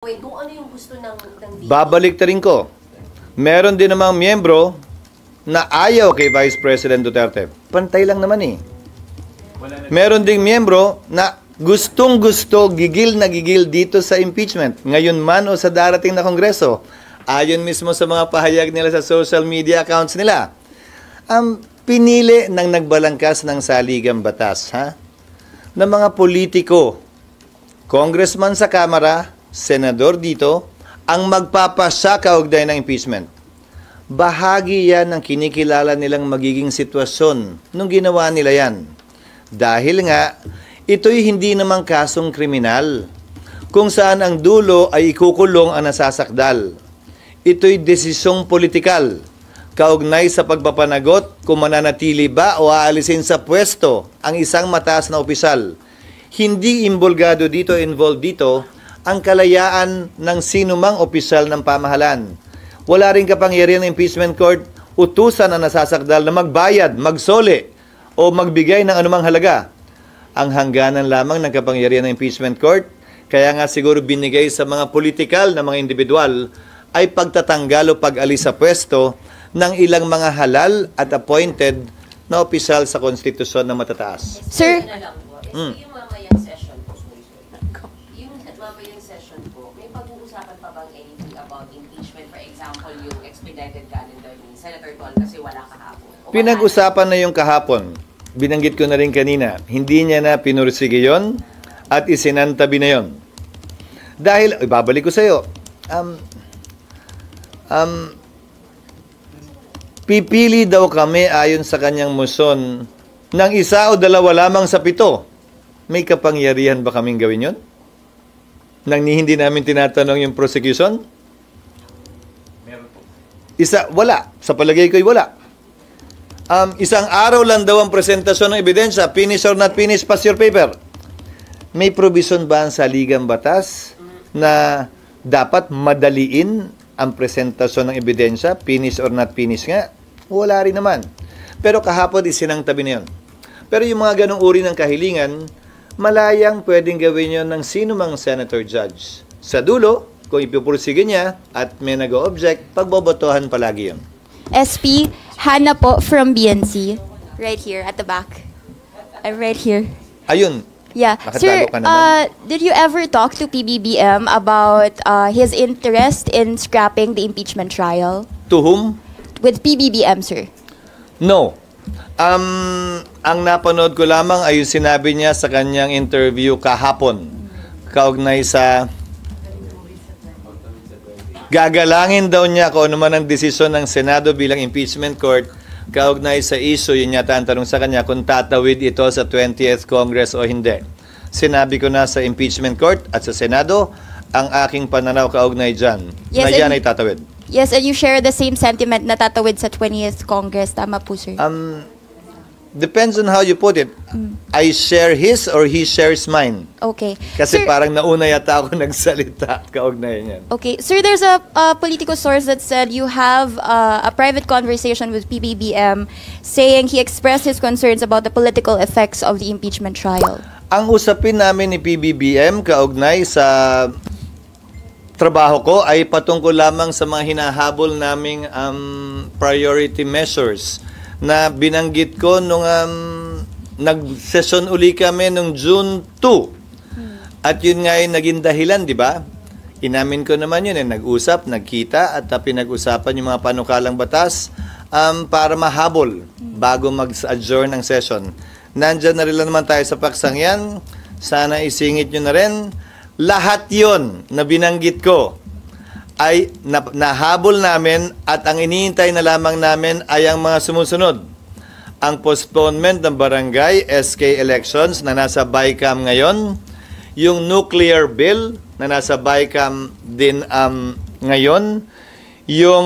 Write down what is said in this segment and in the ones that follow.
Kung ano yung gusto ng DA. Babalik ta rin ko. Meron din namang miyembro na ayaw kay Vice President Duterte. Pantay lang naman eh. Meron ding miyembro na gustong-gusto, gigil na gigil dito sa impeachment. Ngayon man o sa darating na Kongreso. Ayon mismo sa mga pahayag nila sa social media accounts nila. Ang pinili ng nagbalangkas ng saligang batas, ng mga politiko, congressman sa Kamara, senador dito, ang magpapasya kaugnay ng impeachment. Bahagi yan ng kinikilala nilang magiging sitwasyon nung ginawa nila yan. Dahil nga, ito'y hindi namang kasong kriminal, kung saan ang dulo ay ikukulong ang nasasakdal. Ito'y desisyong politikal, kaugnay sa pagpapanagot kung mananatili ba o aalisin sa pwesto ang isang mataas na opisyal. Hindi involved dito, ang kalayaan ng sinumang opisyal ng pamahalaan. Wala rin kapangyarihan ng impeachment court utusan ang nasasakdal na magbayad, magsoli, o magbigay ng anumang halaga. Ang hangganan lamang ng kapangyarihan ng impeachment court, kaya nga siguro binigay sa mga politikal na mga individual, ay pagtatanggal o pag-alis sa pwesto ng ilang mga halal at appointed na opisyal sa konstitusyon na matataas. Sir, yung mamayang session po, yung mamayang session po, may pag-uusapan pa bang anything about impeachment? For example, yung expedited calendar ni Senator Tol kasi wala kahapon. Pinag-usapan na yung kahapon. Binanggit ko na rin kanina. Hindi niya na pinursige yon at isinantabi na yon. Dahil, ibabalik ko sa iyo, pipili daw kami ayon sa kanyang motion ng isa o dalawa lamang sa 7. May kapangyarihan ba kaming gawin yon? Nang hindi namin tinatanong yung prosecution? Wala. Sa palagay ko'y wala. Isang araw lang daw ang presentasyon ng ebidensya. Finish or not finish, pass your paper. May provision ba ang saligang batas na dapat madaliin ang presentasyon ng ebidensya? Finish or not finish nga? Wala rin naman. Pero kahapon isinangtabi na yun. Pero yung mga ganong uri ng kahilingan, malayang pwedeng gawin yun ng sino mang senator judge. Sa dulo, kung ipupursige niya at may nag-o-object, pagbobotohan palagi yun. SP, Hannah po from BNC. Right here, at the back. I'm right here. Ayun. Yeah. Sir, Nakatago ka naman. did you ever talk to PBBM about his interest in scrapping the impeachment trial? To whom? With PBBM, sir. No. Ang napanood ko lamang ay yung sinabi niya sa kanyang interview kahapon. Kaugnay sa gagalangin daw niya kung ano man ang desisyon ng Senado bilang impeachment court kaugnay sa issue, yun yata ang tanong sa kanya kung tatawid ito sa 20th Congress o hindi. Sinabi ko na sa impeachment court at sa Senado ang aking pananaw kaugnay dyan na yan ay tatawid. Yes, and you share the same sentiment na tatawid sa 20th Congress. Tama po, sir. Depends on how you put it. I share his or he shares mine. Okay. Kasi Sir, parang nauna yata ako nagsalita kaugnay niyan. okay. Sir, there's a political source that said you have a private conversation with PBBM saying he expressed his concerns about the political effects of the impeachment trial. Ang usapin namin ni PBBM kaugnay sa trabaho ko ay patungkol lamang sa mga hinahabol naming priority measures na binanggit ko nung nag-session uli kami nung June 2. At yun nga ay naging dahilan, di ba? Inamin ko naman yun, nag-usap, nagkita, at pinag-usapan yung mga panukalang batas para mahabol bago mag-adjourn ng session. Nandyan na rin naman tayo sa paksang yan. Sana isingit nyo na rin. Lahat yon na binanggit ko ay nahabol namin at ang iniintay na lamang namin ay ang mga sumusunod. Ang postponement ng barangay SK elections na nasa BICAM ngayon, yung nuclear bill na nasa BICAM din ngayon, yung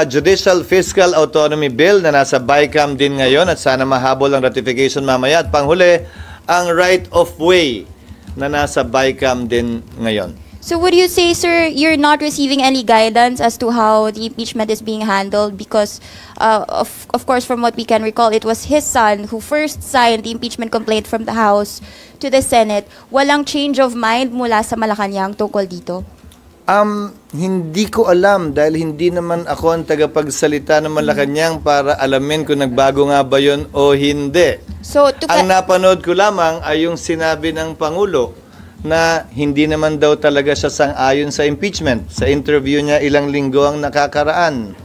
judicial fiscal autonomy bill na nasa BICAM din ngayon at sana mahabol ang ratification mamaya, at panghuli, ang right of way na nasa BICAM din ngayon. So would you say, sir, you're not receiving any guidance as to how the impeachment is being handled? Because, of course, from what we can recall, it was his son who first signed the impeachment complaint from the House to the Senate. Walang change of mind mula sa Malacanang tungkol dito? Hindi ko alam dahil hindi naman ako ang tagapagsalita ng Malacanang para alamin kung nagbago nga ba yun o hindi. So, Ang napanood ko lamang ay yung sinabi ng Pangulo na hindi naman daw talaga siya sang-ayon sa impeachment. Sa interview niya ilang linggo ang nakakaraan.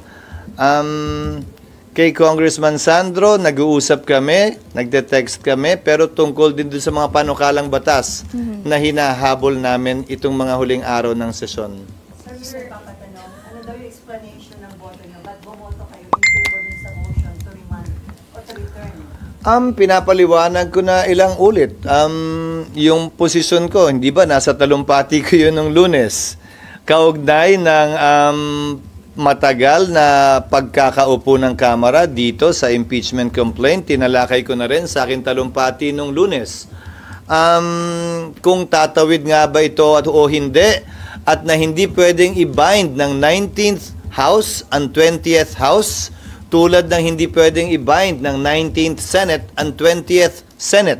Kay Congressman Sandro, nag-uusap kami, nagte-text kami, pero tungkol din doon sa mga panukalang batas na hinahabol namin itong mga huling araw ng sesyon. Sir, papatanong, ano daw yung explanation ng boto niyo? Ba't bumoto kayo in favor dun sa motion to remand o to return? Pinapaliwanag ko na ilang ulit. Yung posisyon ko, hindi ba, nasa talumpati ko yun nung Lunes. Kaugnay ng matagal na pagkakaupo ng Kamara dito sa impeachment complaint, tinalakay ko na rin sa aking talumpati nung Lunes. Kung tatawid nga ba ito o hindi, at na hindi pwedeng i-bind ng 19th House and 20th House, tulad ng hindi pwedeng i-bind ng 19th Senate and 20th Senate.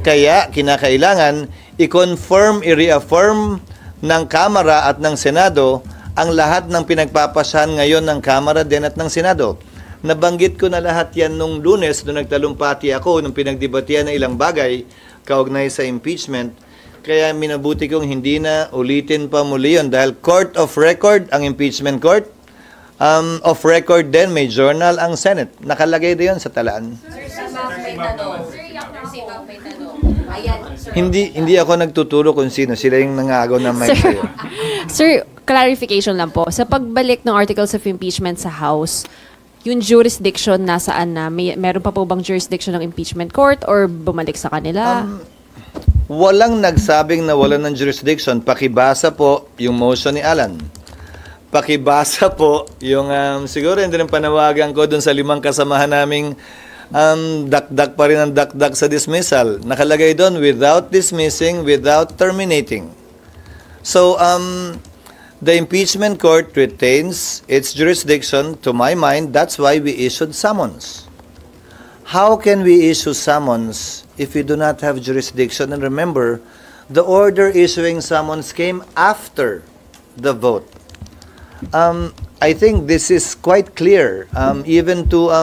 Kaya kinakailangan i-confirm, i-reaffirm ng Kamara at ng Senado ang lahat ng pinagpapasahan ngayon ng Kamara din at ng Senado. Nabanggit ko na lahat yan nung Lunes, nung nagtalumpati ako, nung pinagdebatihan ng ilang bagay kaugnay sa impeachment. Kaya minabuti kong hindi na ulitin pa muli yun dahil court of record ang impeachment court. Of record din, may journal ang Senate. Nakalagay din yun sa talaan. Sir, si Mac may tanong. Si Mac may tanong. Ayan, sir. Hindi ako nagtuturo kung sino. Sila yung nangagaw ng mic sa'yo. Sir, clarification lang po. Sa pagbalik ng articles of impeachment sa House, yung jurisdiction nasaan na? Meron pa po bang jurisdiction ng impeachment court or bumalik sa kanila? Walang nagsabing na wala ng jurisdiction. Pakibasa po yung motion ni Alan. Pakibasa po yung, siguro hindi rin panawagan ko dun sa 5 kasamahan naming dakdak pa rin ang dakdak sa dismissal. Nakalagay doon, without dismissing, without terminating. So, the impeachment court retains its jurisdiction, to my mind. That's why we issued summons. How can we issue summons if we do not have jurisdiction? And remember, the order issuing summons came after the vote. I think this is quite clear, even to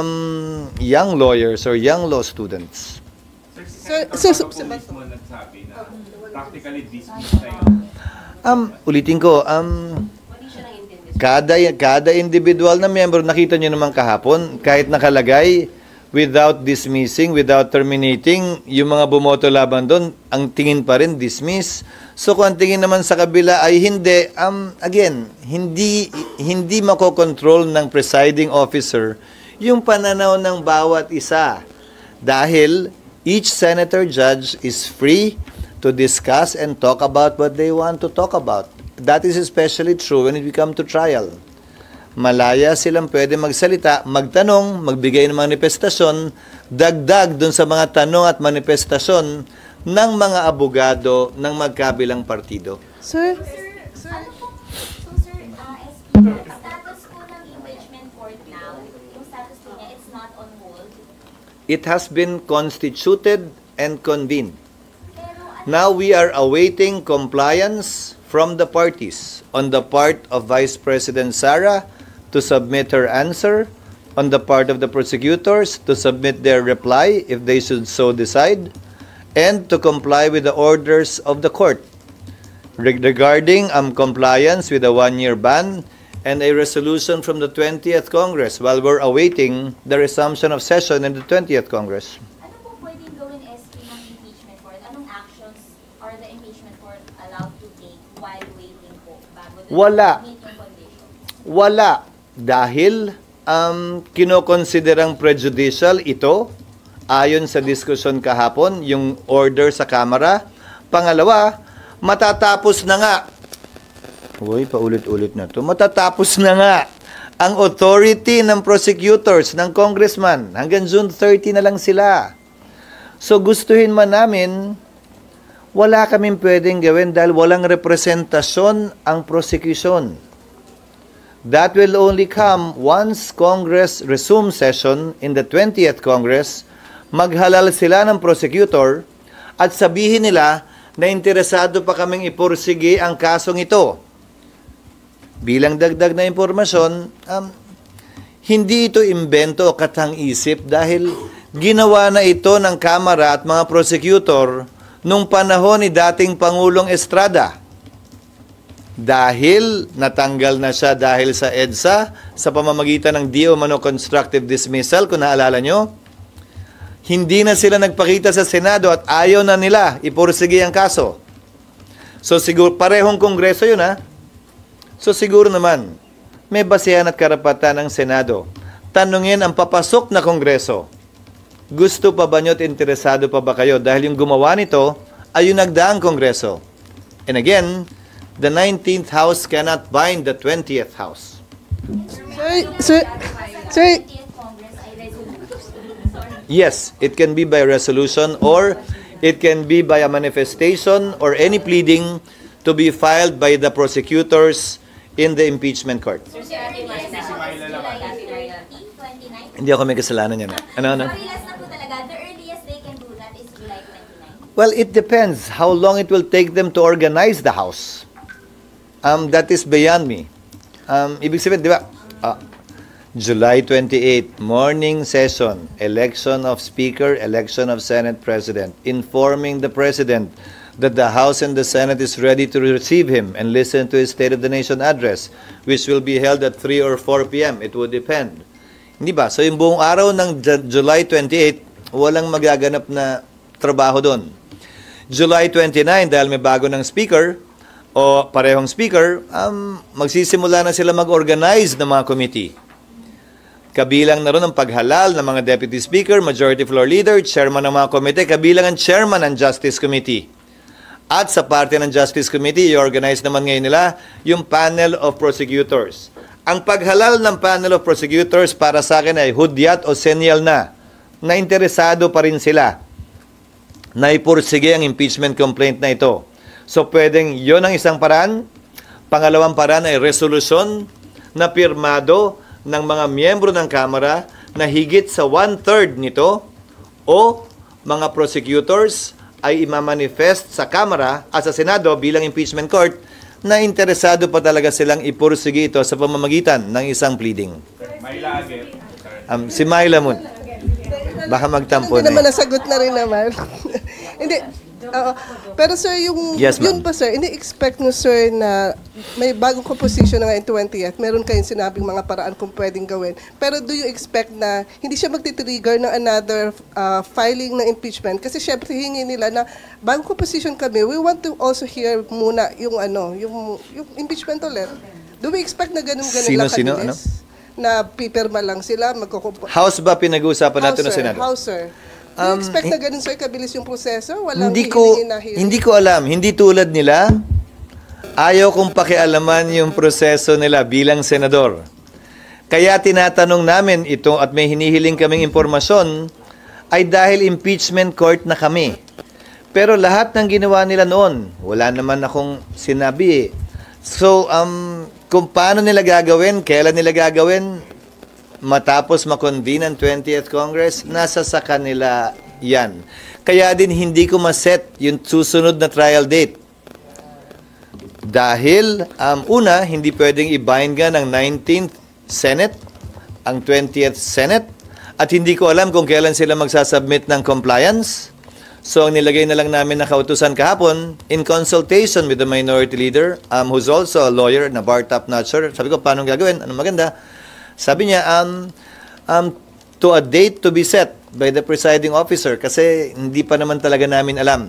young lawyers or young law students. Mismo nagsabi na practically dismissed na yun. Ulitin ko, Hindi siya nang-intindi. kada individual na miyembro, nakita niyo naman kahapon, kahit nakalagay, without dismissing, without terminating, yung mga bumoto laban doon, ang tingin pa rin, dismiss. So kung ang tingin naman sa kabila ay hindi, again, hindi makokontrol ng presiding officer yung pananaw ng bawat isa. Dahil each senator judge is free to discuss and talk about what they want to talk about. That is especially true when it comes to trial. Malaya silang pwede magsalita, magtanong, magbigay ng manifestasyon, dagdag dun sa mga tanong at manifestasyon ng mga abogado ng magkabilang partido. Sir? Ano po? So, sir, SP, status po ng impeachment court now, yung status po niya, it's not on hold. It has been constituted and convened. Pero Now we are awaiting compliance from the parties on the part of Vice President Sara to submit her answer, on the part of the prosecutors to submit their reply if they should so decide, and to comply with the orders of the court regarding compliance with a 1-year ban and a resolution from the 20th Congress while we're awaiting the resumption of session in the 20th Congress. ano po pwedeng gawin SP ng impeachment court? Anong actions are the impeachment court allowed to take while waiting po bago Wala. meet yung conditions? Wala. Dahil kinokonsiderang prejudicial ito ayon sa diskusyon kahapon, yung order sa Kamara. Pangalawa, matatapos na nga. Uy, paulit-ulit na to. Matatapos na nga ang authority ng prosecutors, ng congressman. Hanggang June 30 na lang sila. So gustuhin man namin, wala kaming pwedeng gawin dahil walang representasyon ang prosecution. That will only come once Congress resumes session in the 20th Congress, maghalal sila ng prosecutor at sabihin nila na interesado pa kaming ipursige ang kasong ito. Bilang dagdag na impormasyon, hindi ito imbento o katang-isip dahil ginawa na ito ng Kamara at mga prosecutor nung panahon ni dating Pangulong Estrada. Dahil natanggal na siya dahil sa EDSA sa pamamagitan ng di umano constructive dismissal, kung naalala nyo, hindi na sila nagpakita sa Senado at ayaw na nila ipursige ang kaso. So siguro, parehong kongreso yun ha. So siguro naman, may basehan at karapatan ng Senado. Tanungin ang papasok na kongreso. Gusto pa ba nyo at interesado pa ba kayo? Dahil yung gumawa nito ay yung nagdaang kongreso. And again, the 19th House cannot bind the 20th House. Sir, 20th Congress ay resolution. Yes, it can be by resolution or it can be by a manifestation or any pleading to be filed by the prosecutors in the impeachment court. Sir, si Ate Myla. Si Myla lang. Ate Myla. 29. Hindi ako may kasalanan yan. Ano? Parehas na po talaga. The earliest they can do that is July 29. Well, it depends how long it will take them to organize the House. That is beyond me. Ibig sabihin, di ba? July 28, morning session, election of Speaker, election of Senate President, informing the President that the House and the Senate is ready to receive him and listen to his State of the Nation address, which will be held at 3 or 4 p.m. It would depend. Hindi ba? So yung buong araw ng July 28, walang magaganap na trabaho doon. July 29, dahil may bago ng speaker, o parehong speaker, magsisimula na sila mag-organize ng mga committee. Kabilang na ron ang paghalal ng mga deputy speaker, majority floor leader, chairman ng mga komite, kabilang ang chairman ng Justice Committee. At sa parte ng Justice Committee, i-organize naman ngayon nila yung panel of prosecutors. Ang paghalal ng panel of prosecutors para sa akin ay hudyat o senyal na interesado pa rin sila na ipursige ang impeachment complaint na ito. So pwedeng yon ang isang paraan. Pangalawang paraan ay resolusyon na pirmado ng mga miyembro ng Kamara na higit sa 1/3 nito o mga prosecutors ay imamanifest sa Kamara at sa Senado bilang impeachment court na interesado pa talaga silang ipursige ito sa pamamagitan ng isang pleading. Myla again. Si Myla Moon. Baka magtampo Hindi na naman nasagot na rin naman. Hindi. Pero sir, Yes, ma'am. yun pa sir, ini-expect nyo sir na may bagong composition na ngayon 20th, meron kayong sinabing mga paraan kung pwedeng gawin. Pero do you expect na hindi siya magti-trigger ng another filing ng impeachment? Kasi syempre hingi nila na bagong composition kami, we want to also hear muna yung impeachment ulit. Do we expect na ganun-ganun lang Sino? kabilis? Na pipirma lang sila, House ba pinag-uusapan natin ng Senado? House sir. Do you expect na ganun sir kabilis yung proseso? Walang Hindi hihingi ko alam. Hindi tulad nila. Ayaw kong pakialaman yung proseso nila bilang senador. Kaya tinatanong namin ito at may hinihiling kaming impormasyon ay dahil impeachment court na kami. Pero lahat ng ginawa nila noon, wala naman akong sinabi. So, kung paano nila gagawin, kailan nila gagawin, matapos makonvene ang 20th Congress, nasa sa kanila yan. Kaya din hindi ko maset yung susunod na trial date. Dahil, una, hindi pwedeng i-bind nga ng 19th Senate, ang 20th Senate, at hindi ko alam kung kailan sila magsasubmit ng compliance. So, ang nilagay na lang namin na kautusan kahapon, in consultation with the minority leader, who's also a lawyer, na bar top notcher, sabi ko, paano gagawin? Anong maganda? Sabi niya, to a date to be set by the presiding officer kasi hindi pa naman talaga namin alam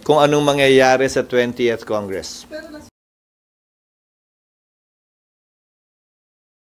kung anong mangyayari sa 20th Congress.